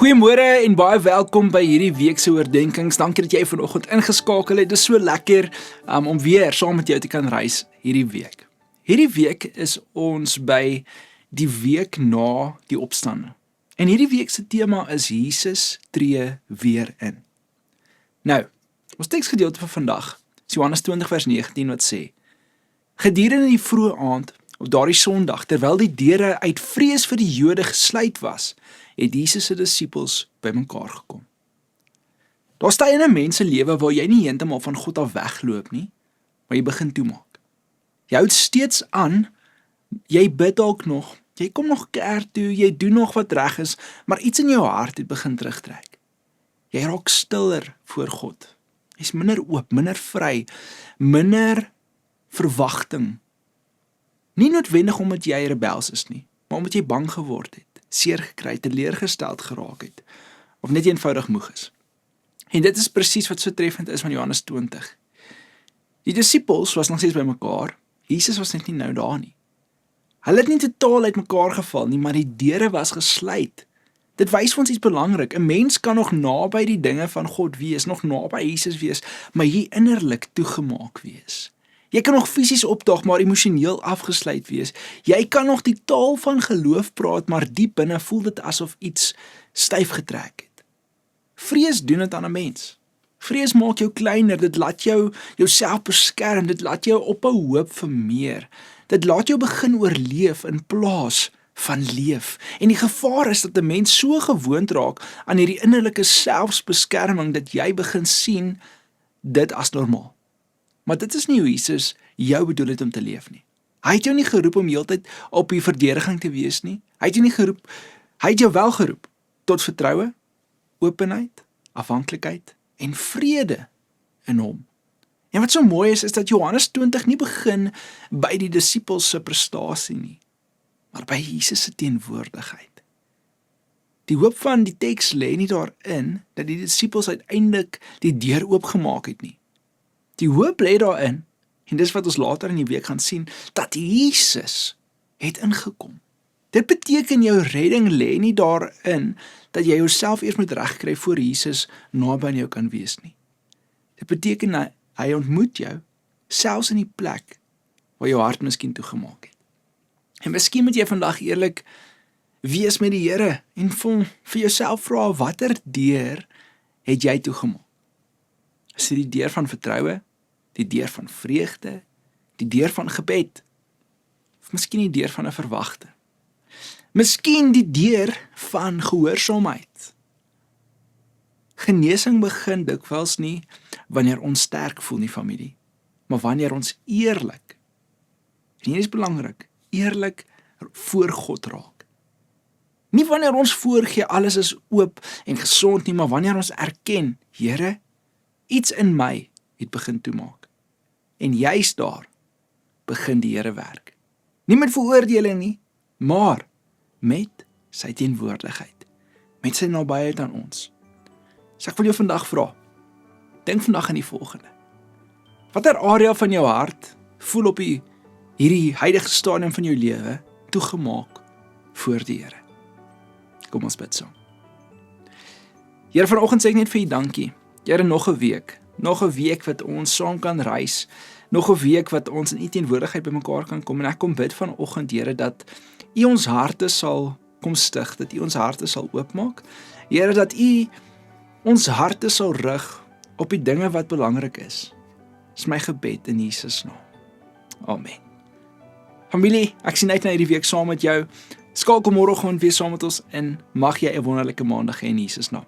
Goeiemôre en baie welkom by hierdie week se oordeenkings. Dankie dat jy vanoggend ingeskakel het. Dit is so lekker om weer saam met jou te kan reis hierdie week. Hierdie week is ons by die week na die opstanding. En hierdie week se tema is Jesus tree weer in. Nou, ons teksgedeelte vir vandag is Johannes 20 vers 19 wat sê: Gedurende die vroeë aand op daardie Sondag, terwyl die deure uit vrees vir die Jode gesluit was, het Jesus se disippels bymekaar gekom. Daar staan in 'n mens se lewe waar jy nie heeltemal van God af wegloop nie, maar jy begin toemaak. Jy hou steeds aan, jy bid dalk nog, jy kom nog kerk toe, jy doen nog wat reg is, maar iets in jou hart het begin terugtrek. Jy raak stiller voor God. Jy's minder oop, minder vry, minder verwagting. Nie noodwendig omdat jy rebels is nie, maar omdat jy bang geword het, seer gekry, teleurgesteld geraak het, of net eenvoudig moeg is. En dit is presies wat so treffend is van Johannes 20. Die disippels was nog steeds by mekaar, Jesus was net nie nou daar nie. Hulle het nie totaal uit mekaar geval nie, maar die deure was gesluit. Dit wys vir ons iets belangrik. 'n Mens kan nog naby die dinge van God wees, nog naby Jesus wees, maar hier innerlik toegemaak wees. Jy kan nog fisies opdaag, maar emosioneel afgesluit wees. Jy kan nog die taal van geloof praat, maar diep binne voel dit asof iets styf getrek het. Vrees doen dit aan 'n mens. Vrees maak jou kleiner, dit laat jou jouself beskerm, dit laat jou ophou hoop vir meer. Dit laat jou begin oorleef in plaas van leef. En die gevaar is dat 'n mens so gewoond raak aan hierdie innerlike selfbeskerming dat jy begin sien dit as normaal. Maar dit is nie hoe Jesus jou bedoel het om te leef nie. Hy het jou nie geroep om heeltyd op die verdediging te wees nie. Hy het jou wel geroep tot vertroue, openheid, afhanklikheid en vrede in hom. En wat so mooi is dat Johannes 20 nie begin by die disippels se prestasie nie, maar by Jesus se teenwoordigheid. Die hoop van die teks lê nie daarin dat die disippels uiteindelik die deur oopgemaak het nie. Die hoop lê daarin, en dis wat ons later in die week gaan sien, dat Jesus het ingekom. Dit beteken jou redding lê nie daarin dat jy jouself eers moet regkry voor Jesus naby aan jou kan wees nie. Dit beteken hy ontmoet jou, selfs in die plek waar jou hart miskien toegemaak het. En miskien moet jy vandag eerlik wees met die Here en vir jouself vra, watter deur het jy toegemaak? Is dit die deur van vertroue, die deur van vreugde, die deur van gebed, of miskien die deur van 'n verwagting? Miskien die deur van gehoorsaamheid. Genesing begin dikwels nie wanneer ons sterk voel nie, familie, maar wanneer ons eerlik, en hier is belangrik, eerlik voor God raak. Nie wanneer ons voorgee alles is oop en gesond nie, maar wanneer ons erken, Here, iets in my het begin toemaak. En juist daar begin die Here werk. Nie met veroordeling nie, maar met sy teenwoordigheid, met sy nabyheid aan ons. So ek wil jou vandag vra, dink vandag aan die volgende. Watter area van jou hart voel op hierdie huidige stadium van jou lewe toegemaak voor die Here? Kom ons bid saam. Here, vanoggend sê ek net vir U dankie. Here, nog 'n week wat ons saam kan reis, nog 'n week wat ons in U teenwoordigheid bymekaar kan kom, en ek kom bid vanoggend, Here, dat U ons harte sal kom stig, dat U ons harte sal oopmaak, Here, dat U ons harte sal rig op die dinge wat belangrik is. Dis my gebed in Jesus naam. Amen. Familie, ek sien uit na hierdie week saam met jou. Skakel môreoggend weer saam met ons in. Mag jy 'n wonderlike maandag hê in Jesus naam.